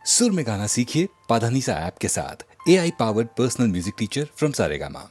सुर में गाना सीखिए पाधानीसा ऐप के साथ। AI powered personal music teacher from Saregama.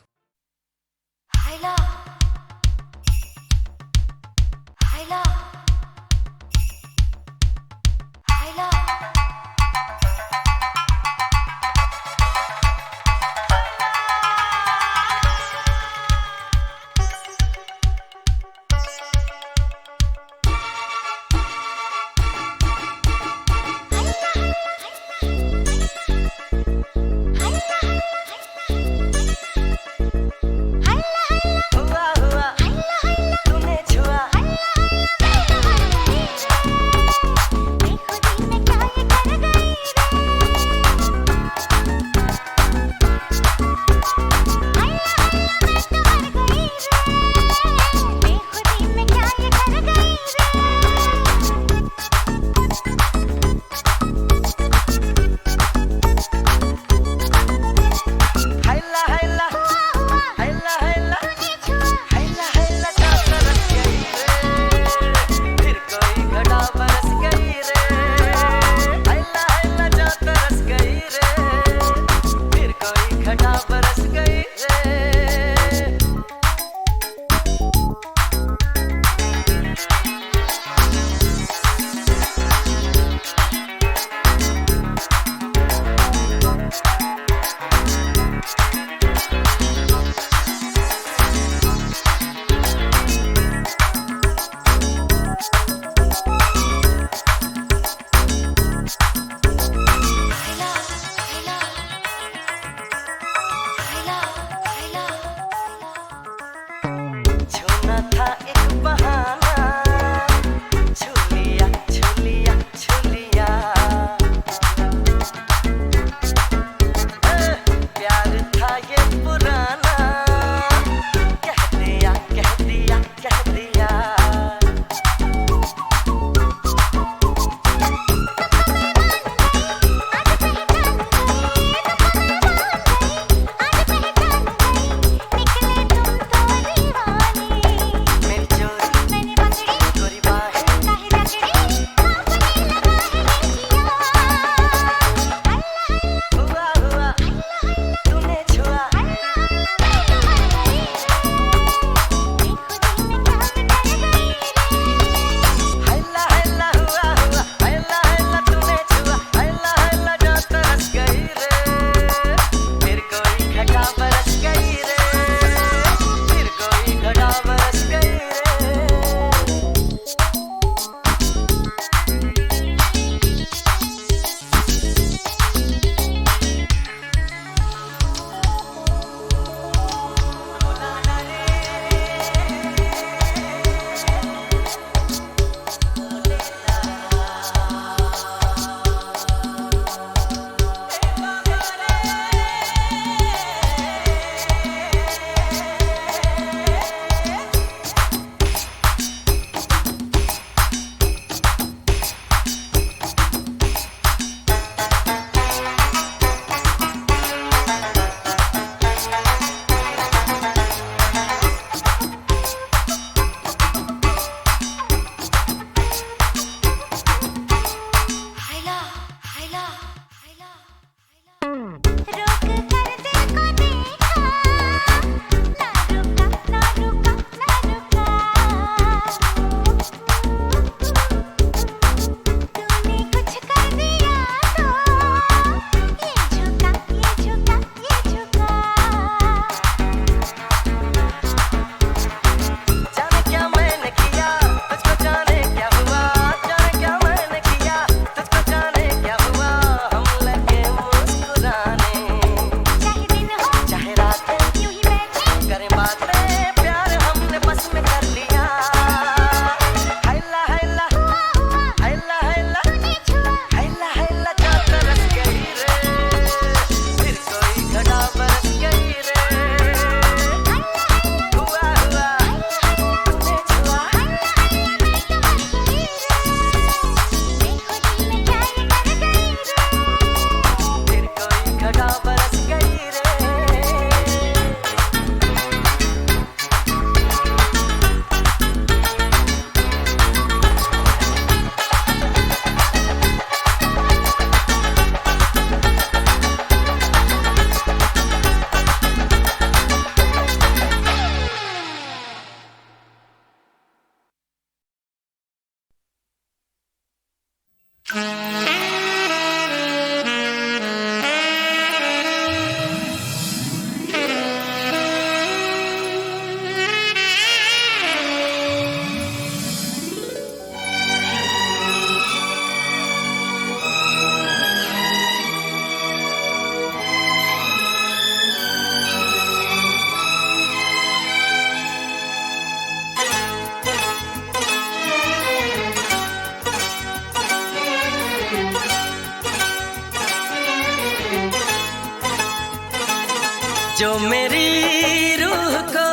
जो मेरी रूह को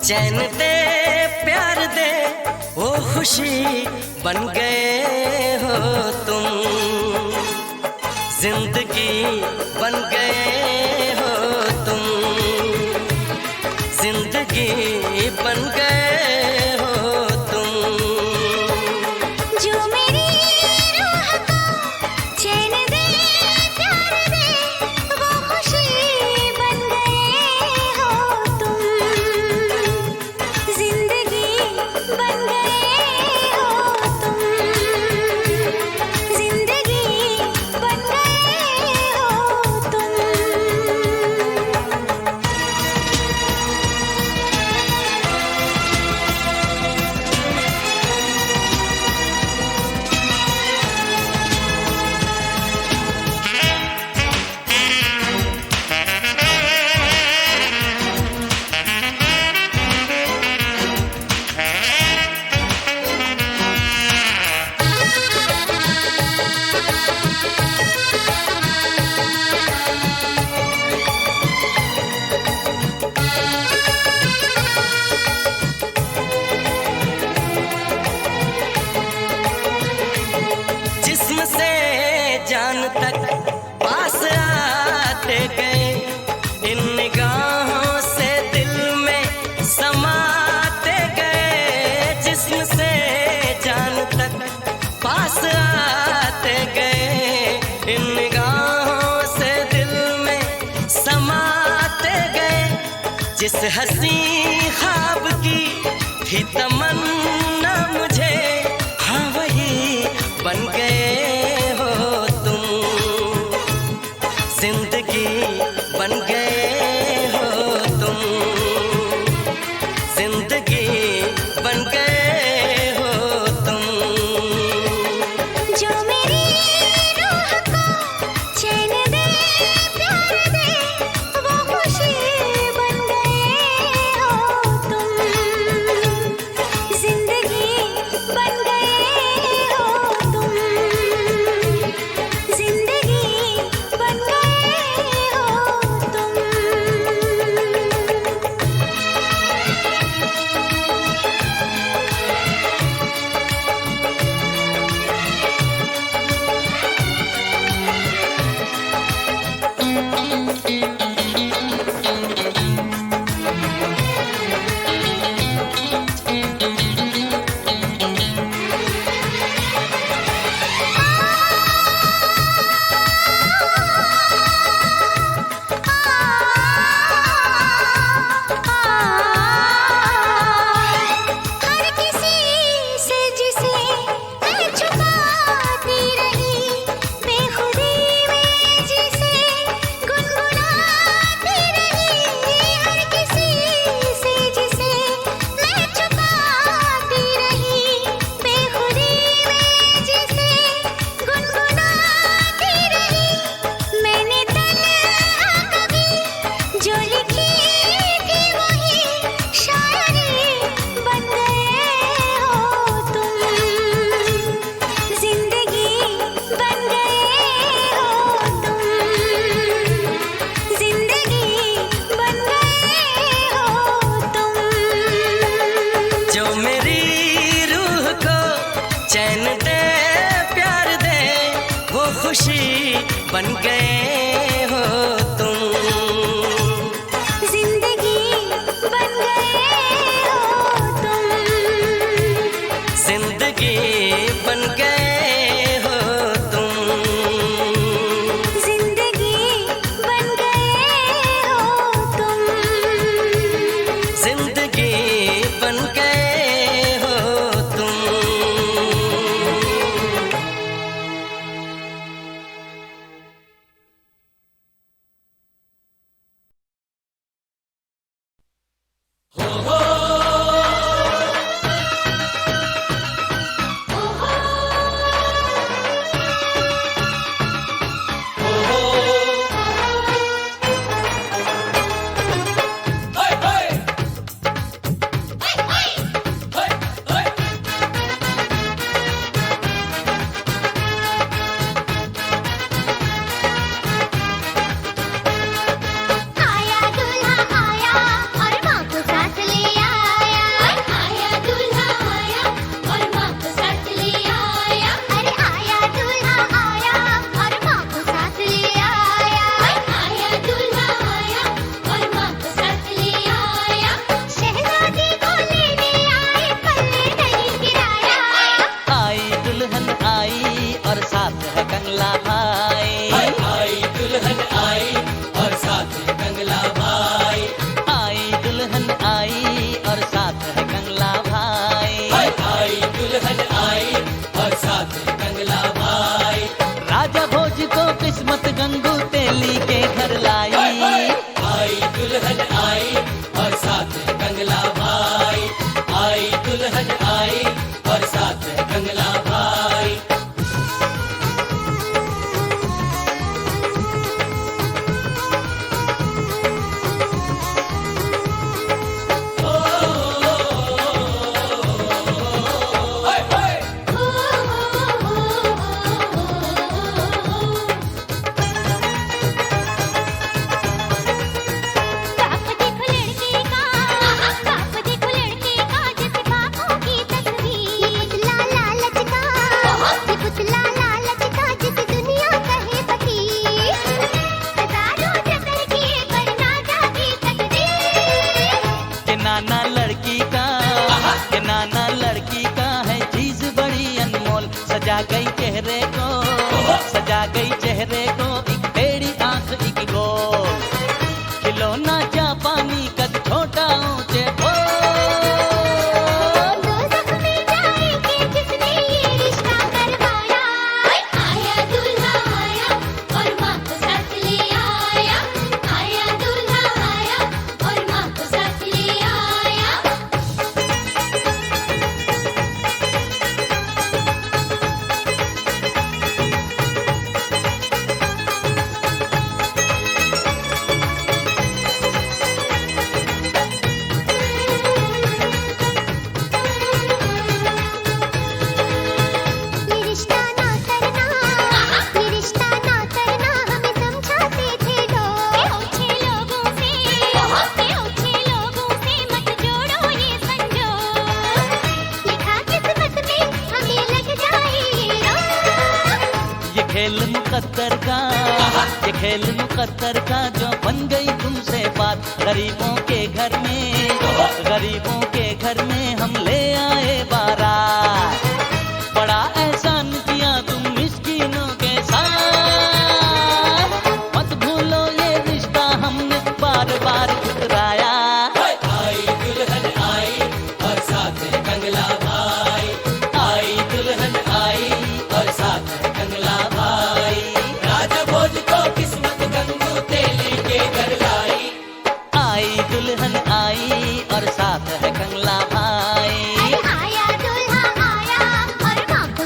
चैन दे प्यार दे वो खुशी बन गए हो तुम, जिंदगी बन गए हो तुम, जिंदगी बन गए हो तुम। जो मेरी रूह को चैन दे प्यार दे वो खुशी बन गए हो तुम, जिंदगी बन गए हो तुम, जिंदगी बन गए हो तुम। जिस्म से जान तक पास आते गए, इन निगाहों से दिल में समाते गए। जिस्म से जान तक पास आते गए, इन निगाहों से दिल में समाते गए। जिस हंसी ख्वाब की थी तमन्ना मुझे, हाँ वही बन गए हो तुम, जिंदगी बन गए हो तुम, जिंदगी बन गए हो तुम। जो मेरी रूह को चैन दे प्यार दे वो खुशी बन गए हो तुम, जिंदगी बन गए हो तुम, जिंदगी बन गए हो तुम। हर किसी से जिसे मैं छुपाती रही, बेखुदी में जिसे गुनगुनाती रही। हर किसी से जिसे मैं छुपाती रही, बेखुदी में जिसे गुनगुनाती रही। मैंने तन्हा कभी जो लिखी थी वही शायरी बन गए हो तुम, जिंदगी बन गए हो तुम, जिंदगी बन गए हो तुम। जो मेरी रूह को चैन दे प्यार दे वो खुशी बन गए हो तुम, जिंदगी बन गए हो तुम, जिंदगी बन गए हो तुम, जिंदगी बन गए हो तुम। जिंदगी बन गए हो तुम। भाई। आई दुल्हन आई और साथ है कंगला भाई। आई दुल्हन आई और साथ है कंगला भाई। आई दुल्हन आई और साथ है कंगला भाई। राजा भोज को किस्मत गंगू तेली के घर लाई। आई दुल्हन आई और साथ है कंगला भाई। आई दुल्हन आई और साथ है कंगला भाई। बाप देखो लड़के का, बाप देखो लड़के का, जैसे बापों की तस्वीर। ये पुतला लालच का, ये पुतला लालच का, जिसे दुनिया कहे फकीर। हजारों जतन किए पर ना जागी तकदीर। के नाना लड़की का, के नाना लड़की का है चीज बड़ी अनमोल। सजा गई चेहरे को, सजा गई चेहरे को, एक टेढ़ी आंख एक गोल। खिलौना जापानी कद छोटा ऊंचे बोल। दोज़ख में जाएंगे जिसने ये रिश्ता करवाया। आया दूल्हा आया और माँ को साथ ले आया। आया दूल्हा आया और माँ को साथ ले आया। ये रिश्ता ना करना, ये रिश्ता ना करना, हमें समझाते थे लोग। ओछे लोगों से, ओछे लोगों से मत जोड़ो ये संजोग। लिखा किस्मत में हमें लग जाए ये रोग। ये खेल मुकद्दर का, ये खेल मुकद्दर का, जो बन गई तुमसे बात। गरीबों के घर में, गरीबों के घर में हम ले आए बारात। बड़ा एहसान किया तुम मिस्कीनों के साथ। मत भूलो ये रिश्ता हमने बार बार ठुकराया। आई दुल्हन आई और साथ है कंगला भाई। आई दुल्हन आई और साथ है कंगला भाई। राजा भोज को किस्मत गंगू तेली के घर लाई। आई दुल्हन आई और साथ है कंगला भाई। आया दूल्हा आया और माँ को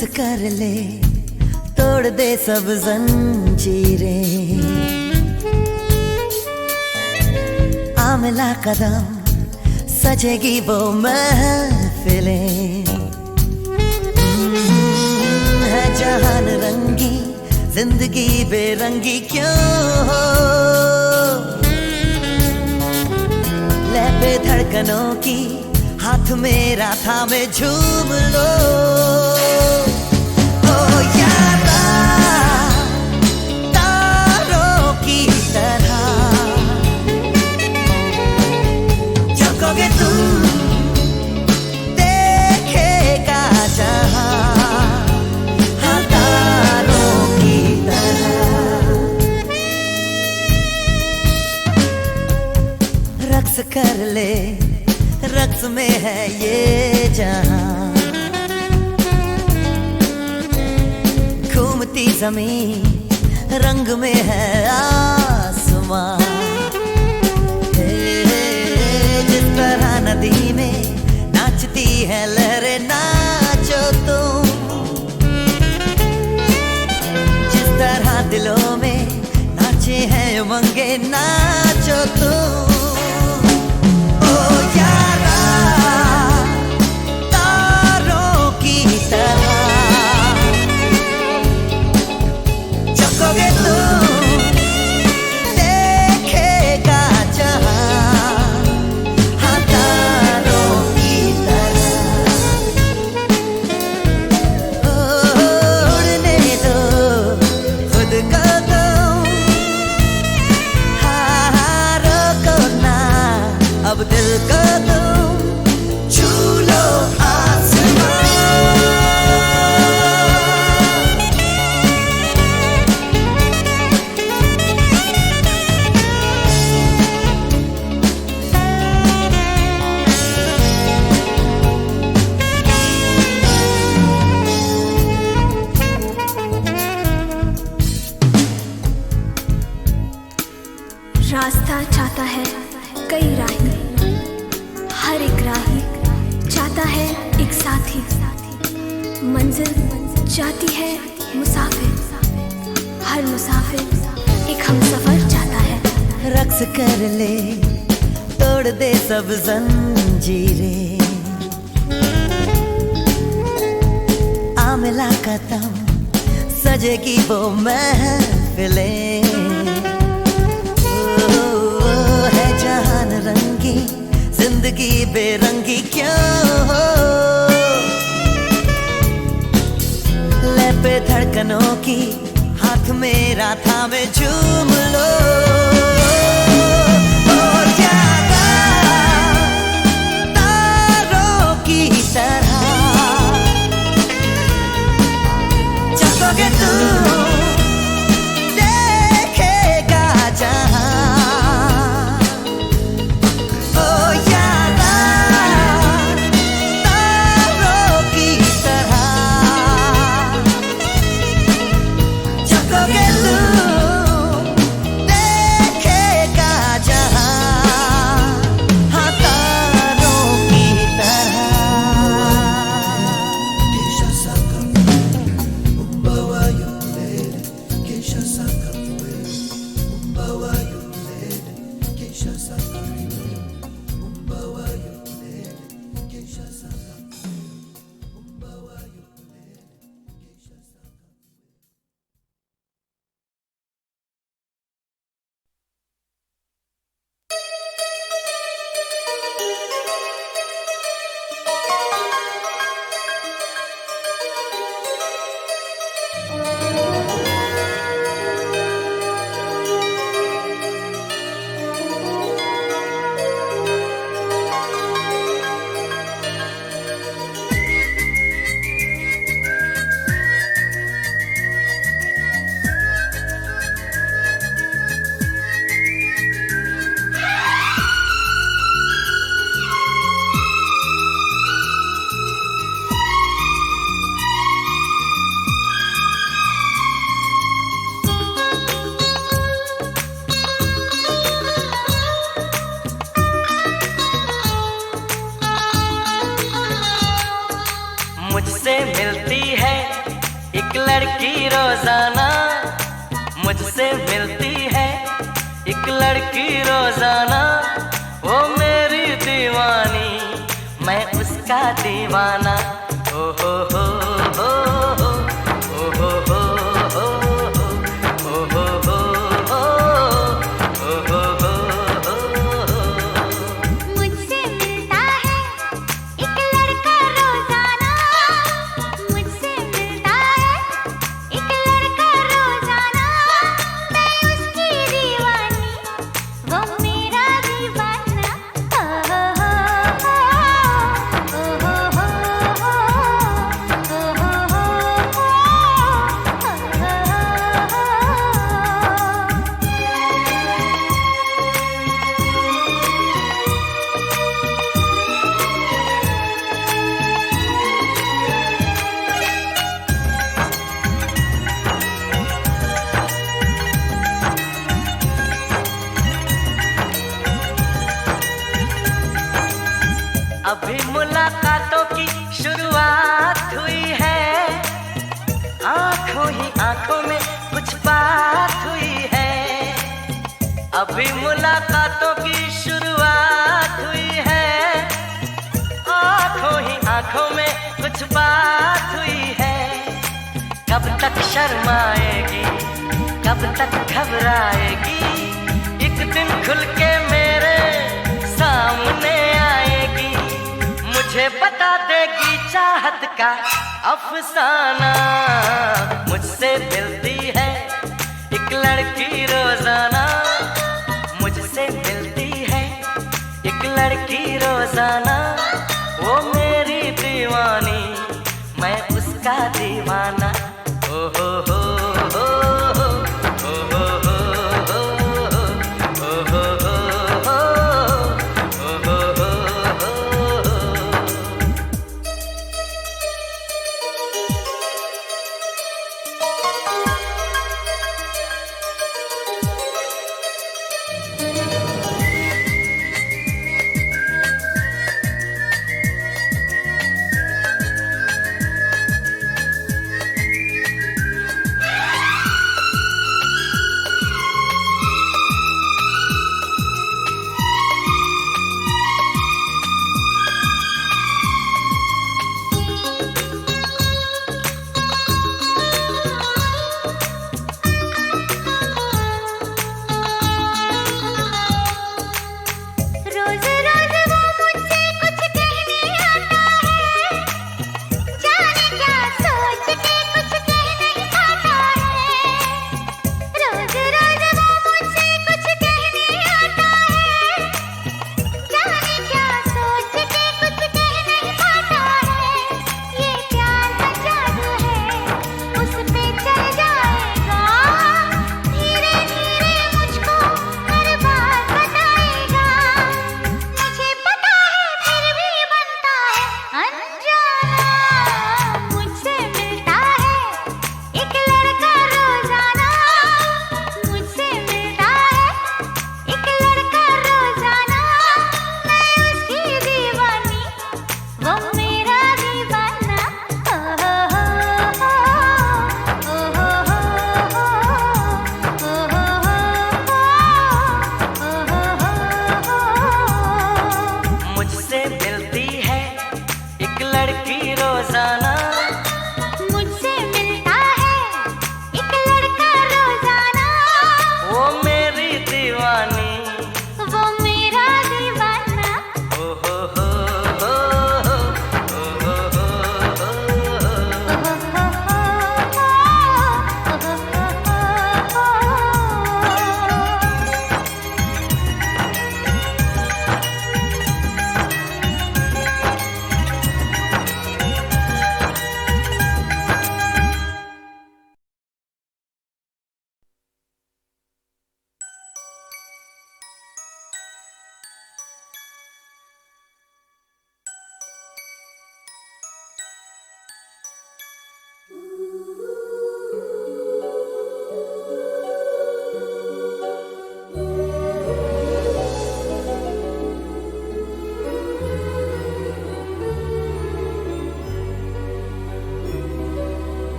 रक्स कर ले, तोड़ दे सब जंजीरें। आ मिला कदम, सजेगी वो महफिलें। है जहान रंगी, जिंदगी बेरंगी क्यों हो। ले पे धड़कनों की, हाथ मेरा थामे झूम लो। ओ यारा, तारों की तरह झपकोगे तुम, देखेगा जहां, हाँ तारों की तरह। रक्स कर ले, रक्स में है ये जहां। घूमती जमीन, रंग में है आसमां। जिस तरह नदी में नाचती है लहरें, नाचो तुम। जिस तरह दिलों में नाचे हैं उमंगे, नाचो तुम। अब दिल को तुम छू लो आसमां। रास्ता चाहता है कई राही, हर एक राही चाहता है एक साथी। मंजिल जाती है मुसाफिर, हर मुसाफिर एक हमसफर चाहता है। रक्स कर ले, तोड़ दे सब जंजीरें। आ मिला कदम, सजेगी वो महफिलें। है जहान रंगी, जिंदगी बेरंगी क्यों हो। ले पे धड़कनों की, हाथ मेरा थामे झूम लो। ओ यारा, तारों की तरह झपकोगे तुम, देखेगा जहां। मुझसे मिलती है लड़की रोजाना मुझसे मिलती है, एक लड़की रोजाना वो मेरी दीवानी, मैं उसका दीवाना। ओ हो हो हो हो, ओ हो हो हो हो, ओ हो हो हो, ओ हो हो हो। मुझसे मिलता है एक लड़का रोजाना, मुझसे मिलता है एक लड़का रोजाना, मैं उसकी दीवानी, वो मेरा दीवाना। ओ हो हो हो, ओ हो हो हो, ओ हो हो हो, ओ हो हो। अभी मुलाकातों की शुरुआत हुई है, आंखों ही आंखों में कुछ बात हुई है। अभी मुलाकातों की शुरुआत हुई है, आंखों ही आंखों में कुछ बात हुई है। कब तक शर्माएगी, कब तक घबराएगी, एक दिन खुल के मेरे सामने आएगी, मुझे बता देगी चाहत का अफसाना। मुझसे मिलती है एक लड़की रोजाना, मुझसे मिलती है एक लड़की रोजाना, वो मेरी दीवानी, मैं उसका दीवाना। ओ हो हो हो हो, ओ हो हो हो हो, ओ हो हो हो, ओ हो हो हो।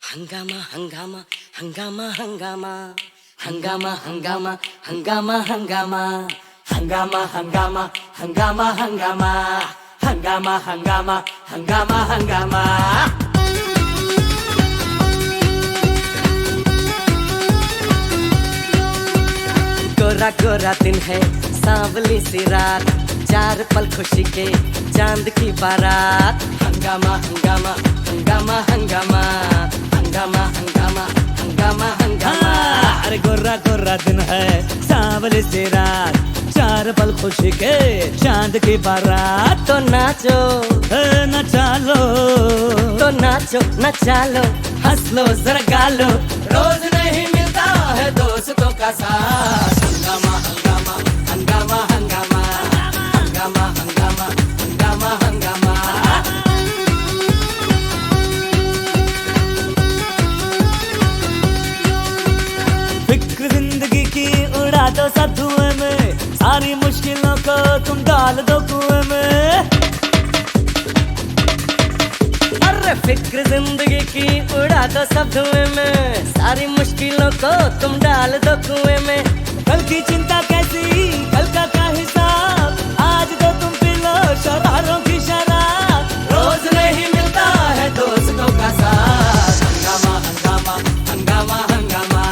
हंगामा हंगामा हंगामा हंगामा हंगामा हंगामा हंगामा हंगामा हंगामा हंगामा हंगामा हंगामा हंगामा हंगामा हंगामा हंगामा गोरा गोरा दिन है सांवली सी रात, चार पल खुशी के चांद की बारात। हंगामा हंगामा हंगामा हंगामा हंगामा हंगामा हंगामा हंगामा। अरे गोरा गोरा दिन है सांवली सी रात, चार पल खुशी के चांद की बारात। तो नाचो नचा लो, तो नाचो नचा लो, हंस लो जरा गा लो, रोज नहीं मिलता है दोस्तों का साथ। हंगामा हंगामा हंगामा हंगामा हंगामा हंगामा हंगामा हंगामा। फिक्र जिंदगी की उड़ा दो सब धुएं में, सारी मुश्किलों को तुम डाल दो कुएं में। अरे फिक्र जिंदगी की उड़ा दो सब धुएं में, सारी मुश्किलों को तुम डाल दो कुएं में। कल की चिंता कैसी, कल का क्या हिसाब, आज तो तुम पी लो शरारों की शराब। रोज नहीं मिलता है दोस्तों का साथ। हंगामा हंगामा हंगामा हंगामा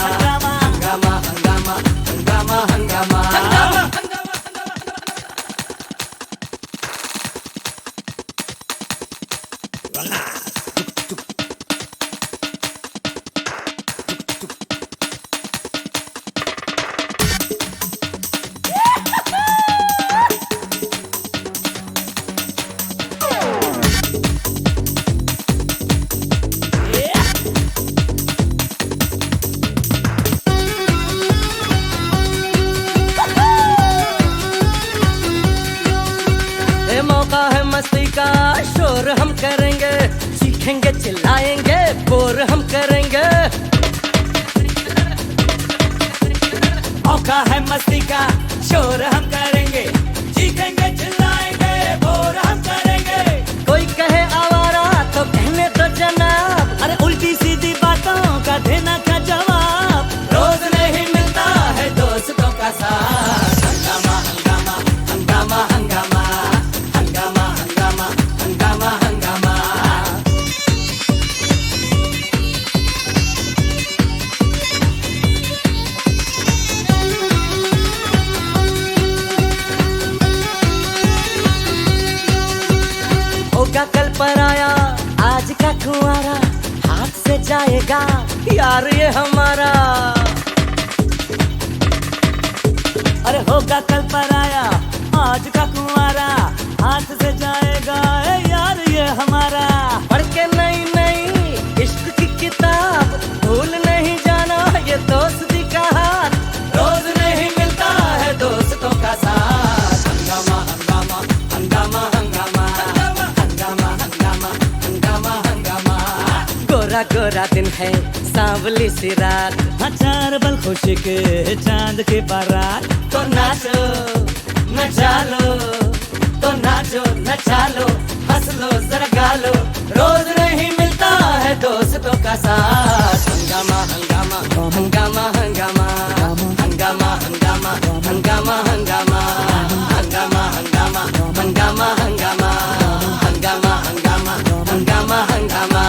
हंगामा हंगामा हंगामा हंगामा हंगामा। मौका है मस्ती का, शोर हम करेंगे, सीखेंगे चिल्लाएंगे, बोर हम करेंगे। मौका है मस्ती का, शोर हम करेंगे, सीखेंगे चिल्लाएंगे, बोर हम करेंगे। कोई कहे आवारा तो कहने दो जनाब, अरे उल्टी सीधी बातों का देना क्या जवाब। रोज नहीं मिलता है दोस्तों का साथ। हंगामा हंगामा हंगामा हंगामा हंगामा हंगामा हंगामा हंगामा। होगा कल पराया, आज का कुंवारा, हाथ से जाएगा यार ये हमारा। अरे होगा कल पराया, आज का कुंवारा, हाथ से जाएगा ए यार ये हमारा। पढ़ के नई नई इश्क की किताब, भूल नहीं जाना ये दोस्ती का हाथ। रोज नहीं मिलता है दोस्तों का साथ। हंगामा हंगामा हंगामा हंगामा हंगामा हंगामा हंगामा हंगामा। गोरा गोरा दिन है सांवली सी रात, चार पल खुशी के चांद की बारात। तो नाचो नचा लो, तो नाचो नचा लो, हंस लो जरा गा लो, रोज नहीं मिलता है दोस्तों का साथ। हंगामा हंगामा हंगामा हंगामा हंगामा हंगामा हंगामा हंगामा हंगामा हंगामा हंगामा हंगामा हंगामा हंगामा हंगामा हंगामा।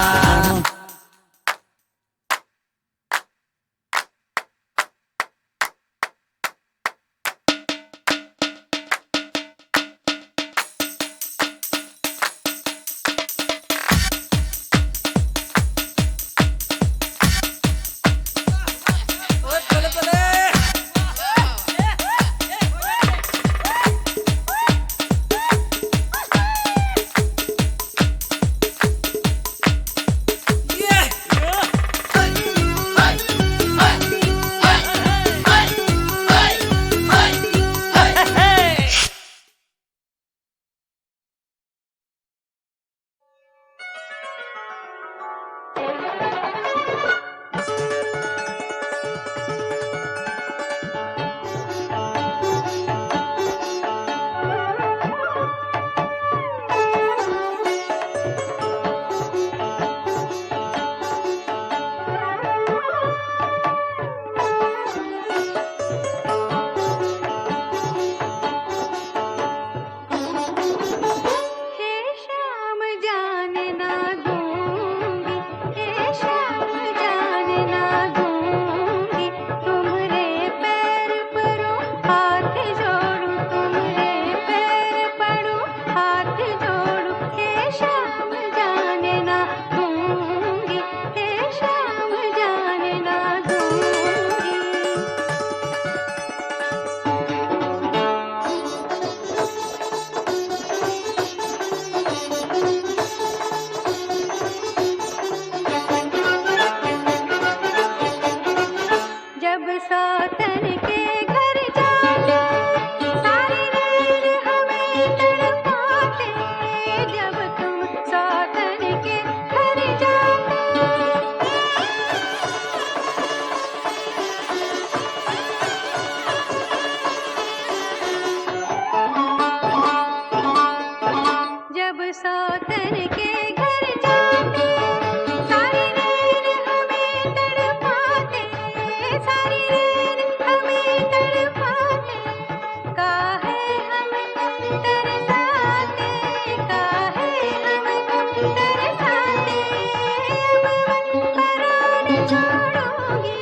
छोड़ूंगी,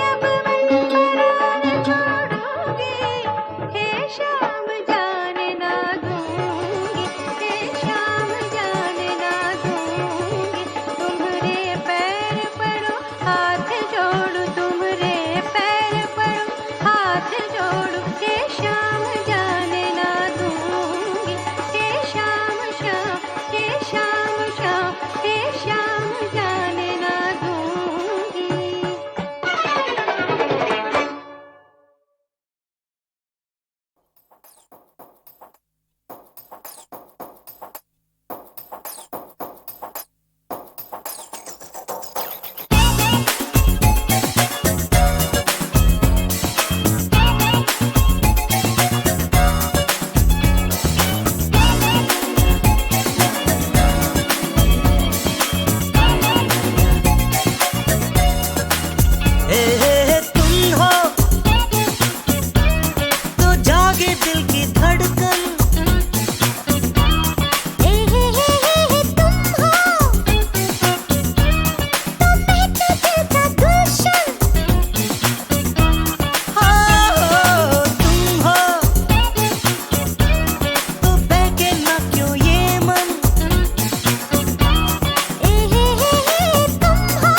अब मन फरार छोड़ूंगी, हे शाम जाने ना दूंगी, हे शाम जाने ना दूंगी। तुम्हारे पैर पड़ो हाथ जोड़ू, तुम्हारे पैर पड़ो हाथ जोड़ू, हे शाम जाने ना दूंगी, हे शाम शाम, हे शाम शाम, हे शाम जाने ना दूंगी। तुम हो तो जागे दिल की धड़कन, तुम हो तो महके दिल का गुलशन, तुम हो तो बहके ना क्यों ये मन, तुम हो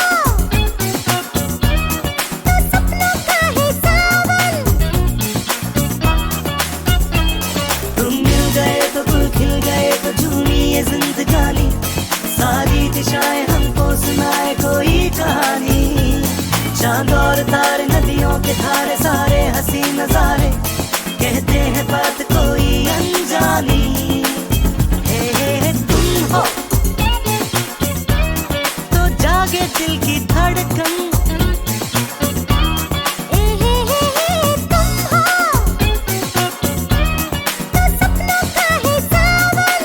तो सपनों का है सावन। तुम मिल गए तो गुल खिल गए तो झूमी ये जिंदगानी, सारी दिशाएं हमको सुनाए कोई कहानी। चांद और तारे नदियों के धारे सारे हंसी नजारे, कहते हैं बात कोई अनजानी। तुम हो तो जागे दिल की धड़कन, तुम हो तो सपनों का है सावन।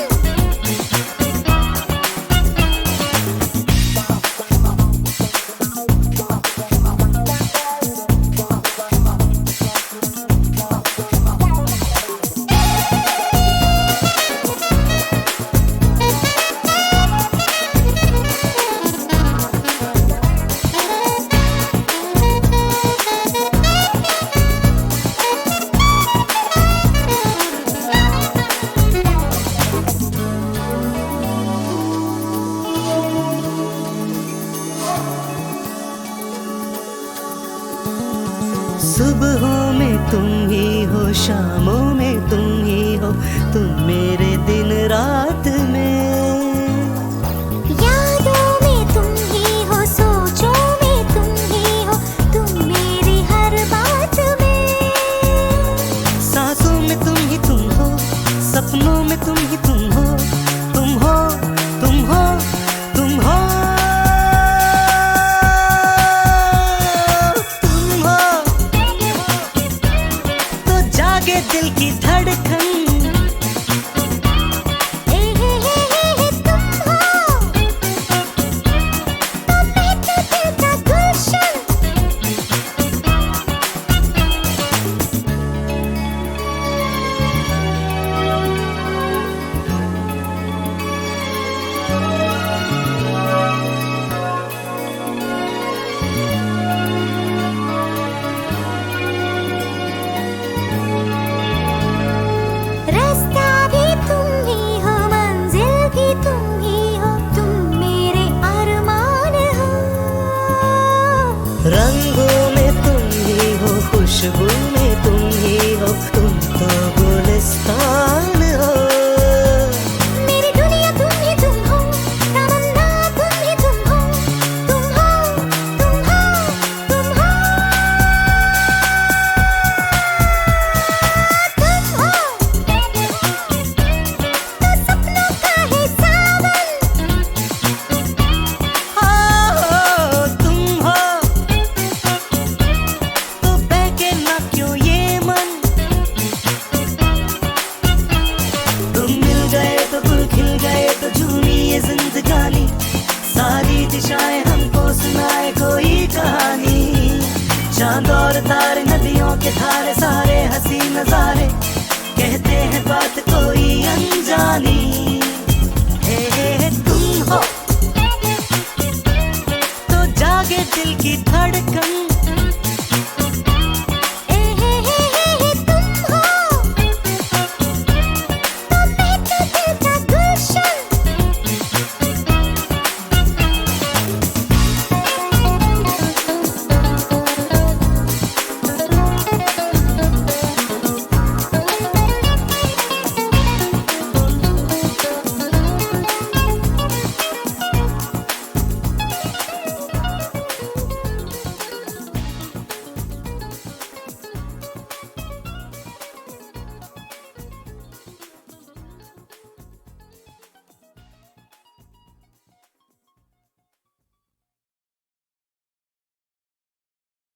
सुबहों में तुम ही हो, शामों में तुम ही हो, तुम मेरे दिन रात में। यादों में तुम ही हो, सोचों में तुम ही हो, तुम मेरी हर बात में। सांसों में तुम ही तुम हो, सपनों में तुम ही तुम हो, तुम हो तुम हो तुम हो तुम हो तो जागे दिल की धड़कन, तुम हो तो महके दिल का गुलशन। रास्ता भी तुम ही हो, मंजिल भी तुम ही हो, तुम मेरे अरमान हो। रंगों में तुम ही हो, खुशबू में तुम ही हो, तुम तो गुलिस्तान हो। मेरी दुनिया तुम ही तुम हो, तमन्ना तुम ही तुम हो, तुम हो तुम हो तुम हो तुम हो तो सपनों का है सावन। तुम हो तो बहके ना क्यों ये मन, तुम मिल गए तो गुल खिल गए तो झूमी ये जिंदगानी, सारी दिशाएं हमको सुनाए कोई कहानी। चांद और तारे नदियों के धारे सारे हंसी नजारे, कहते हैं बात कोई अनजानी। तुम हो तो जा जागे दिल की धड़कन